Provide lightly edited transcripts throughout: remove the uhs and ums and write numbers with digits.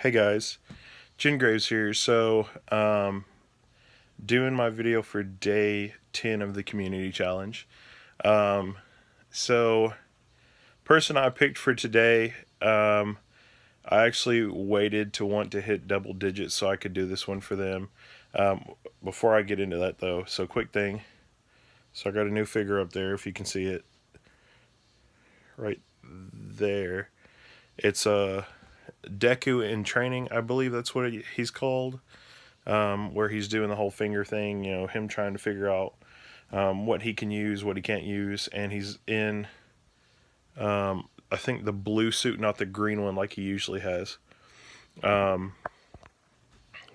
Hey guys, Jen Graves here. Doing my video for day 10 of the community challenge. Um, so, Person I picked for today, I actually waited to want to hit double digits so I could do this one for them. Before I get into that though, so quick thing. So, I got a new figure up there if you can see it right there. It's a Deku in training, I believe that's what he's called. Where he's doing the whole finger thing, him trying to figure out what he can use, what he can't use, and he's in, I think, the blue suit, not the green one like he usually has. Um,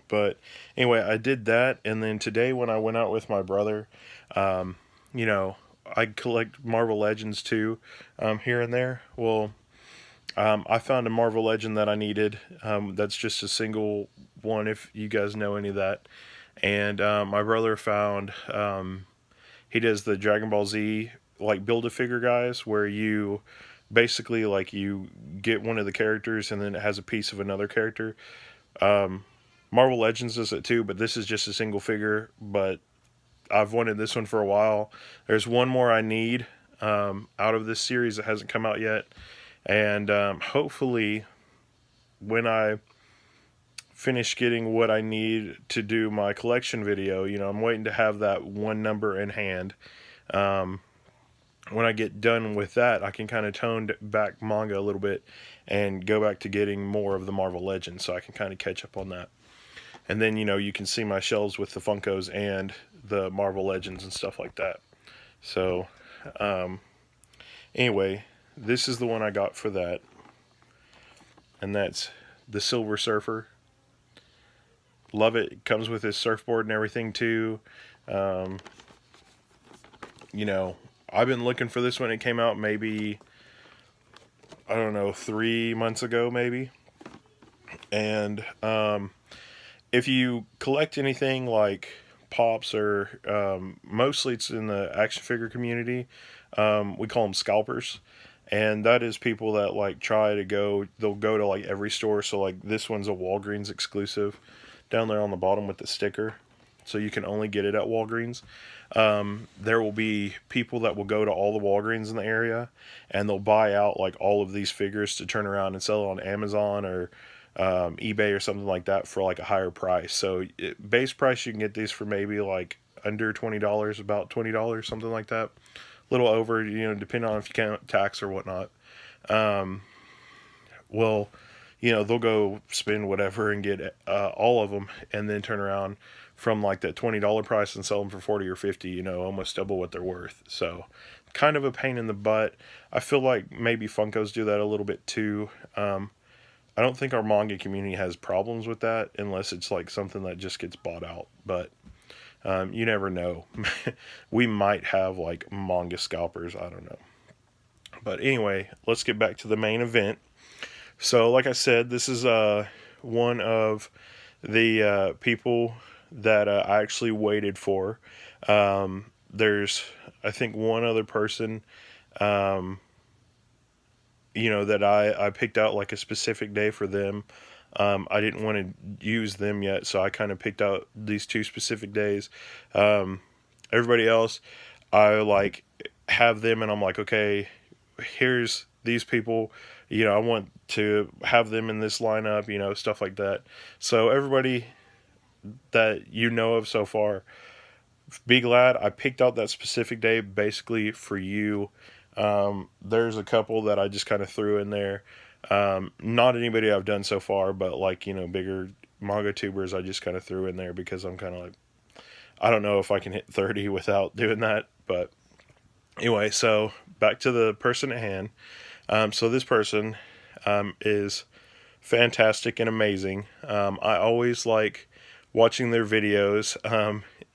but anyway, I did that, and then today when I went out with my brother, um, you know, I collect Marvel Legends too, here and there. Well, I found a Marvel Legend that I needed. That's just a single one, if you guys know any of that. And my brother found he does the Dragon Ball Z like build a figure guys, where you basically like you get one of the characters and then it has a piece of another character. Um, Marvel Legends does it too, but this is just a single figure. But I've wanted this one for a while. There's one more I need out of this series that hasn't come out yet, and hopefully when I finish getting what I need to do my collection video, I'm waiting to have that one number in hand. Um, when I get done with that, I can kind of tone back manga a little bit and go back to getting more of the Marvel Legends, so I can kind of catch up on that. And then, you can see my shelves with the Funkos and the Marvel Legends and stuff like that. So, um, anyway, this is the one I got for that. And that's the Silver Surfer. Love it. It comes with his surfboard and everything too. Um, you know, I've been looking for this when it came out, maybe, I don't know, 3 months ago, maybe. And if you collect anything like pops or mostly it's in the action figure community, we call them scalpers. And that is people that like try to go, they'll go to like every store. So like this one's a Walgreens exclusive down there on the bottom with the sticker. So you can only get it at Walgreens. There will be people that will go to all the Walgreens in the area and they'll buy out like all of these figures to turn around and sell it on Amazon or eBay or something like that for like a higher price. So base price, you can get these for maybe like under $20, about $20, something like that. A little over, depending on if you count tax or whatnot. Um, well, they'll go spend whatever and get all of them, and then turn around from like that $20 price and sell them for 40 or 50. Almost double what they're worth. So, kind of a pain in the butt. I feel like maybe Funkos do that a little bit too. I don't think our manga community has problems with that unless it's like something that just gets bought out. But you never know. We might have like manga scalpers. I don't know. But anyway, let's get back to the main event. So, like I said, this is one of the people that I actually waited for. There's, I think, one other person, that I picked out like a specific day for them. I didn't want to use them yet, so I kind of picked out these two specific days. Everybody else, I like have them, and I'm like, okay, here's these people. I want to have them in this lineup, stuff like that. So everybody that you know of so far, be glad I picked out that specific day basically for you. There's a couple that I just kind of threw in there. Not anybody I've done so far, but like, bigger manga tubers I just kind of threw in there because I'm kind of like, I don't know if I can hit 30 without doing that. But anyway, so back to the person at hand. So this person is fantastic and amazing. I always like watching their videos,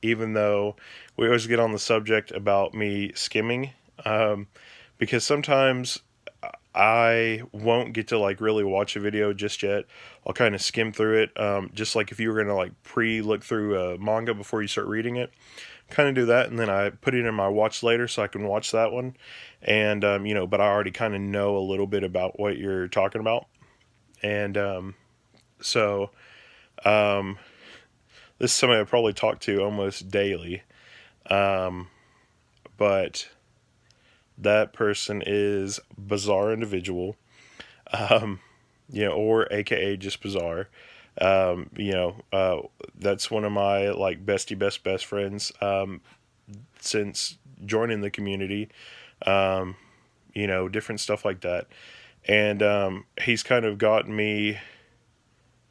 even though we always get on the subject about me skimming, because sometimes I won't get to like really watch a video just yet. I'll kind of skim through it, just like if you were going to like look through a manga before you start reading it. Kind of do that, and then I put it in my watch later so I can watch that one. And but I already kind of know a little bit about what you're talking about. And So um, this is somebody I probably talk to almost daily. Um, but that person is Bizarre Individual, um, or AKA just Bizarre. That's one of my like bestie best friends since joining the community. Um, different stuff like that, and he's kind of gotten me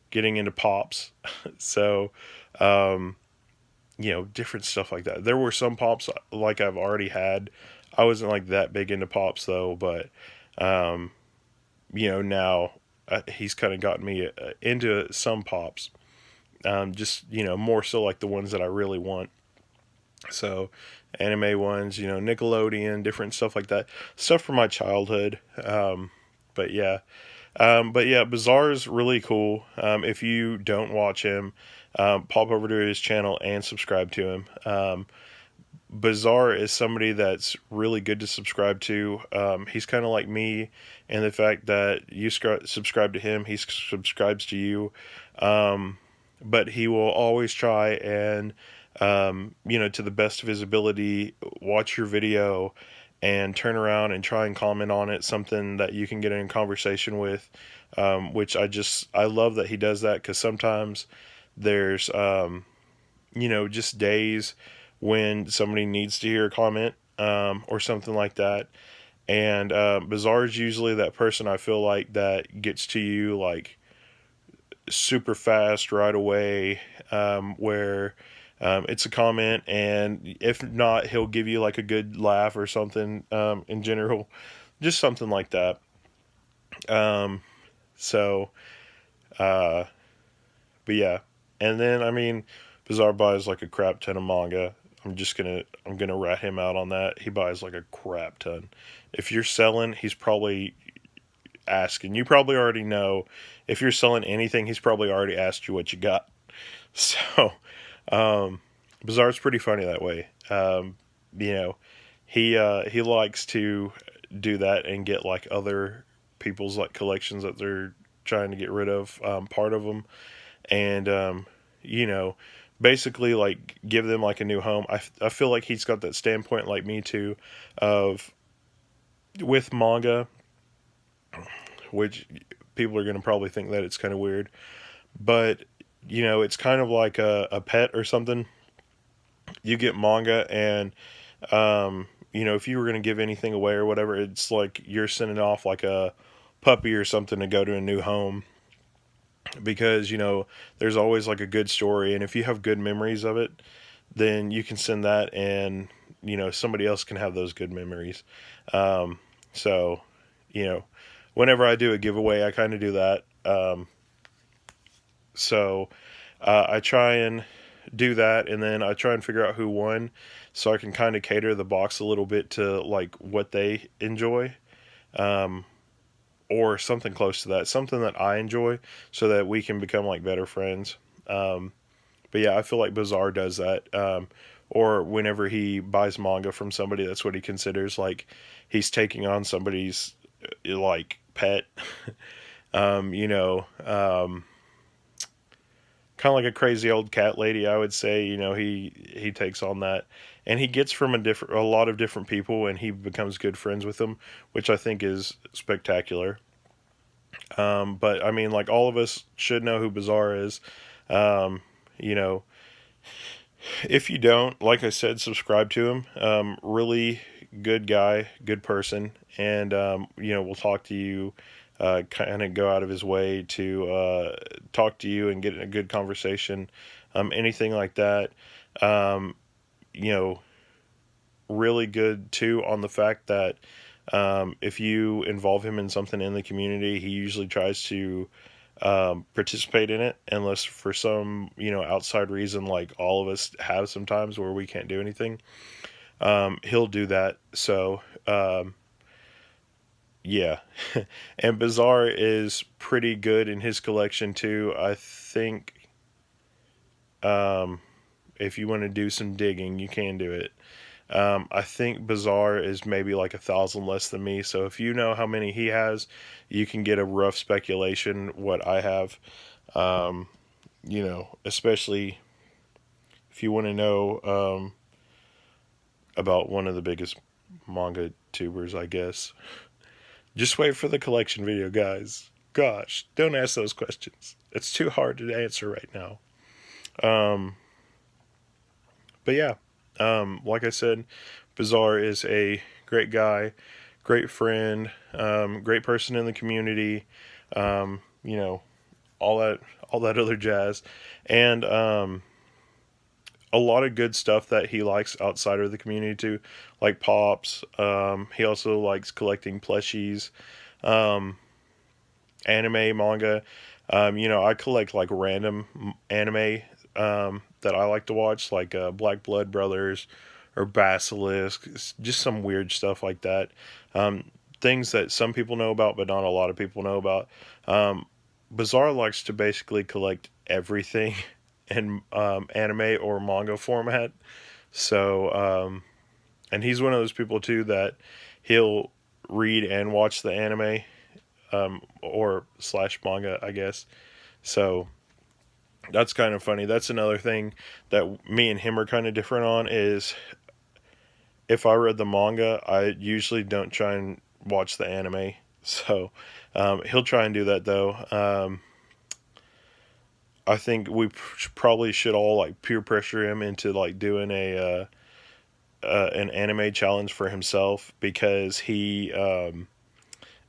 getting into pops. So, um, different stuff like that. There were some pops like I've already had. I wasn't like that big into pops though, but um, now he's kind of gotten me into some pops. Just more so like the ones that I really want. So, anime ones, Nickelodeon, different stuff like that. Stuff from my childhood. But yeah, Bizarre is really cool. If you don't watch him, pop over to his channel and subscribe to him. Bizarre is somebody that's really good to subscribe to. He's kind of like me in the fact that you subscribe to him, he subscribes to you. But he will always try and, to the best of his ability, watch your video and turn around and try and comment on it, something that you can get in conversation with, which I love that he does that, because sometimes there's, just days when somebody needs to hear a comment or something like that. And Bizarre is usually that person I feel like that gets to you like super fast right away, where it's a comment, and if not, he'll give you like a good laugh or something, in general, just something like that. Um, so, uh, but yeah, and then I mean, Bizarre buys like a crap ton of manga. I'm gonna rat him out on that. He buys like a crap ton. If you're selling, he's probably asking. You probably already know. If you're selling anything, he's probably already asked you what you got. So, um, Bizarre's pretty funny that way. You know, he likes to do that and get like other people's like collections that they're trying to get rid of, part of them, and you know, basically like give them like a new home. I feel like he's got that standpoint like me too, of with manga, which people are going to probably think that it's kind of weird, but it's kind of like a pet or something. You get manga, and if you were going to give anything away or whatever, it's like you're sending off like a puppy or something to go to a new home, because there's always like a good story, and if you have good memories of it, then you can send that, and somebody else can have those good memories. So you know whenever I do a giveaway, I kind of do that. So I try and do that, and then I try and figure out who won, so I can kind of cater the box a little bit to like what they enjoy, um, or something close to that, something that I enjoy, so that we can become like better friends. Um, but yeah, I feel like Bizarre does that. Or whenever he buys manga from somebody, that's what he considers like he's taking on somebody's like pet. um, you know, um, Kind of like a crazy old cat lady, I would say. He takes on that, and he gets from a lot of different people, and he becomes good friends with them, which I think is spectacular. But I mean, like, all of us should know who Bizarre is. Um, you know, if you don't, like I said, subscribe to him. Really good guy, good person, and we'll talk to you. Kind of go out of his way to talk to you and get in a good conversation. Anything like that. Um, you know, Really good too on the fact that if you involve him in something in the community, he usually tries to participate in it, unless for some outside reason, like all of us have sometimes where we can't do anything. He'll do that. So yeah, and Bizarre is pretty good in his collection too. I think um, if you want to do some digging, you can do it. I think Bizarre is maybe like 1,000 less than me. So if you know how many he has, you can get a rough speculation what I have. Um, especially if you want to know about one of the biggest manga tubers, I guess. Just wait for the collection video, guys. Gosh, don't ask those questions. It's too hard to answer right now. Um, but yeah, like I said, Bizarre is a great guy, great friend, great person in the community. Um, you know, all that, all that other jazz, and a lot of good stuff that he likes outside of the community too, like pops. He also likes collecting plushies, um, anime, manga. I collect like random anime that I like to watch, like Black Blood Brothers or Basilisk, just some weird stuff like that. Um, Things that some people know about, but not a lot of people know about. Um, Bizarre likes to basically collect everything in anime or manga format. So, and he's one of those people too that he'll read and watch the anime or slash manga, I guess. So that's kind of funny. That's another thing that me and him are kind of different on is if I read the manga, I usually don't try and watch the anime. So he'll try and do that though. I think we probably should all like peer pressure him into like doing an anime challenge for himself because he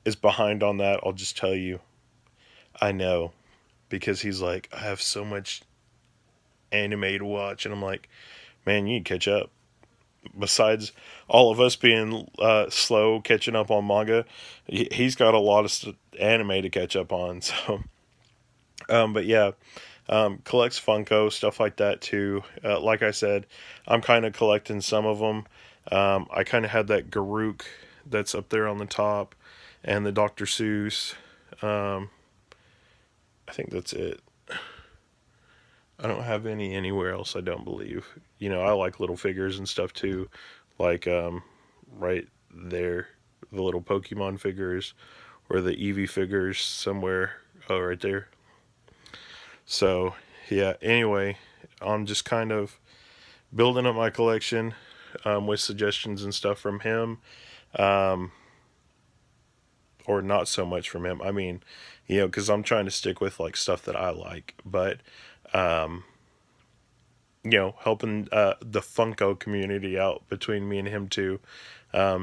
is behind on that. I'll just tell you, I know because he's like, I have so much anime to watch, and I'm like, man, you need to catch up. Besides all of us being slow catching up on manga, he's got a lot of anime to catch up on. So, but yeah, collects Funko stuff like that too. Like I said, I'm kind of collecting some of them. I kind of had that Garuk that's up there on the top, and the Dr. Seuss. Um, I think that's it. I don't have any anywhere else. I don't believe. I like little figures and stuff too, like right there, the little Pokemon figures or the Eevee figures somewhere. Oh, right there. So yeah. Anyway, I'm just kind of building up my collection with suggestions and stuff from him, um, or not so much from him. I mean, because I'm trying to stick with like stuff that I like, but um, helping the Funko community out between me and him too.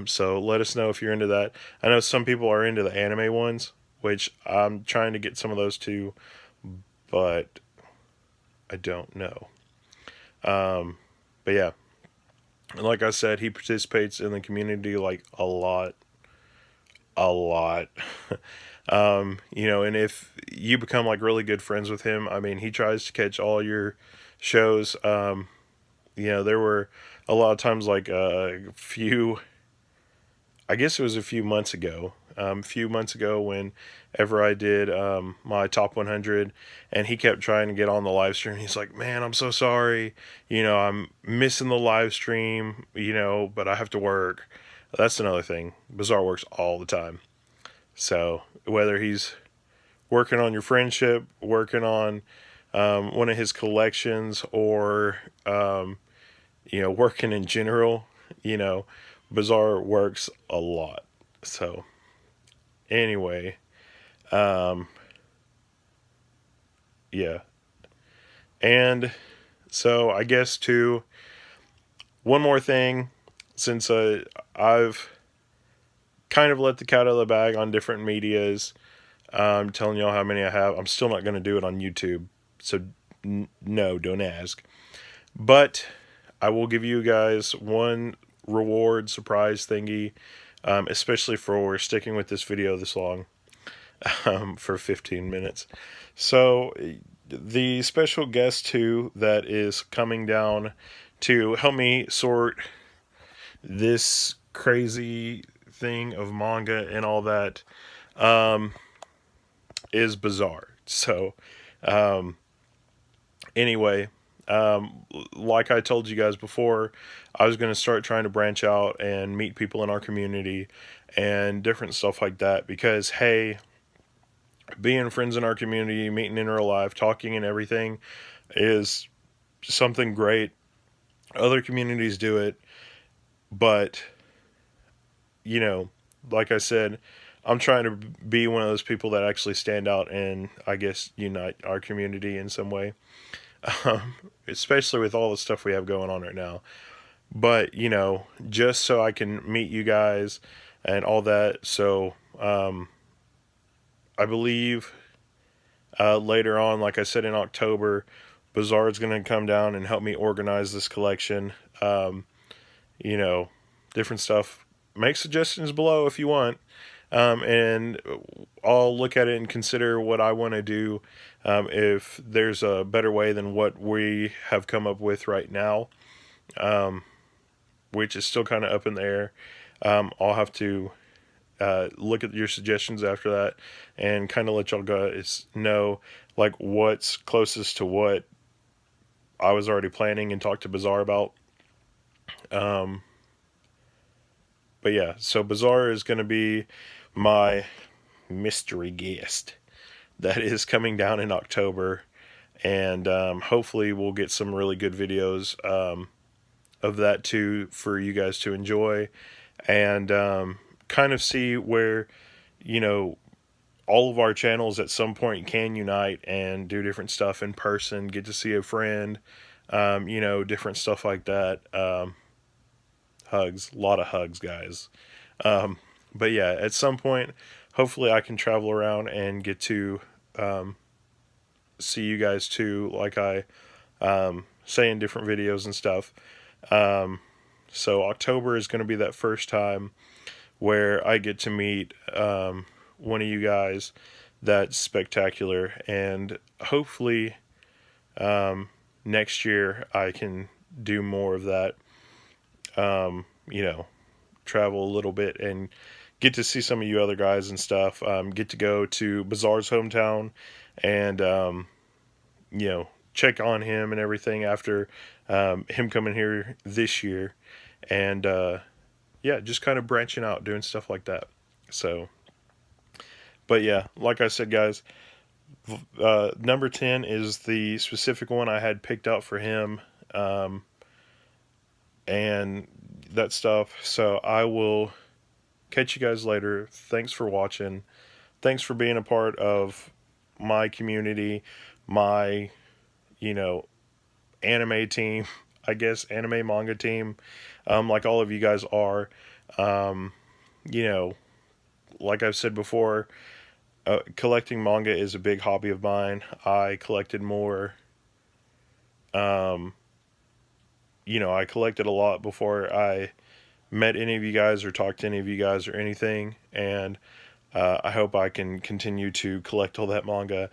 So let us know if you're into that. I know some people are into the anime ones, which I'm trying to get some of those too, but I don't know. But yeah, and like I said, he participates in the community like a lot, a lot. And if you become like really good friends with him, I mean, he tries to catch all your shows. There were a lot of times like I guess it was a few months ago. Whenever I did my top 100, and he kept trying to get on the live stream. He's like, "Man, I'm so sorry. I'm missing the live stream. But I have to work." That's another thing. Bizarre works all the time. So whether he's working on your friendship, working on one of his collections, or working in general, you know, Bizarre works a lot. So anyway, um, yeah, and so I guess too, one more thing, since I've kind of let the cat out of the bag on different medias. I'm telling y'all how many I have. I'm still not going to do it on YouTube. So, no, don't ask. But I will give you guys one reward surprise thingy, especially for sticking with this video this long, for 15 minutes. So, the special guest, too, that is coming down to help me sort this crazy thing of manga and all that, is Bizarre. So, anyway, Like I told you guys before, I was going to start trying to branch out and meet people in our community and different stuff like that because, hey, being friends in our community, meeting in real life, talking and everything is something great. Other communities do it, but, you know, like I said, I'm trying to be one of those people that actually stand out and, I guess, unite our community in some way, especially with all the stuff we have going on right now. But, just so I can meet you guys and all that. So, I believe later on, like I said, in October, Bazaar is going to come down and help me organize this collection. You know, different stuff. Make suggestions below if you want. And I'll look at it and consider what I want to do if there's a better way than what we have come up with right now, which is still kind of up in the air. I'll have to look at your suggestions after that and kind of let y'all guys know like what's closest to what I was already planning and talked to Bazaar about. Um, but yeah, so Bazaar is going to be my mystery guest that is coming down in October, and hopefully we'll get some really good videos of that too for you guys to enjoy and kind of see where you know all of our channels at some point can unite and do different stuff in person, get to see a friend, different stuff like that. Hugs, a lot of hugs, guys. But yeah, at some point, hopefully I can travel around and get to see you guys too, like I say in different videos and stuff. So October is going to be that first time where I get to meet one of you guys that's spectacular, and hopefully next year I can do more of that. Travel a little bit and get to see some of you other guys and stuff. Get to go to Bazaar's hometown and check on him and everything after him coming here this year, and yeah, just kind of branching out, doing stuff like that. So, but yeah, like I said, guys, number 10 is the specific one I had picked out for him, and that stuff. So I will catch you guys later. Thanks for watching. Thanks for being a part of my community, my, anime team, I guess, anime manga team, like all of you guys are. Um, you know, like I've said before, collecting manga is a big hobby of mine. I collected more, um, I collected a lot before I met any of you guys or talked to any of you guys or anything. And I hope I can continue to collect all that manga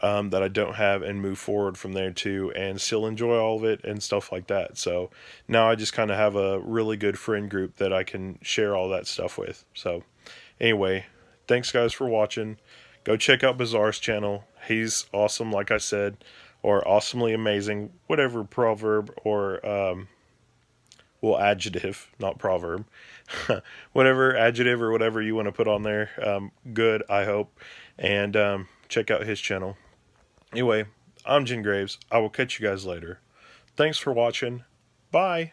that I don't have and move forward from there too and still enjoy all of it and stuff like that. So now I just kind of have a really good friend group that I can share all that stuff with. So anyway, thanks guys for watching. Go check out Bazaar's channel. He's awesome, like I said, or awesomely amazing, whatever proverb or adjective, not proverb, whatever adjective or whatever you want to put on there. Good, I hope. And check out his channel. Anyway, I'm Jen Graves. I will catch you guys later. Thanks for watching. Bye.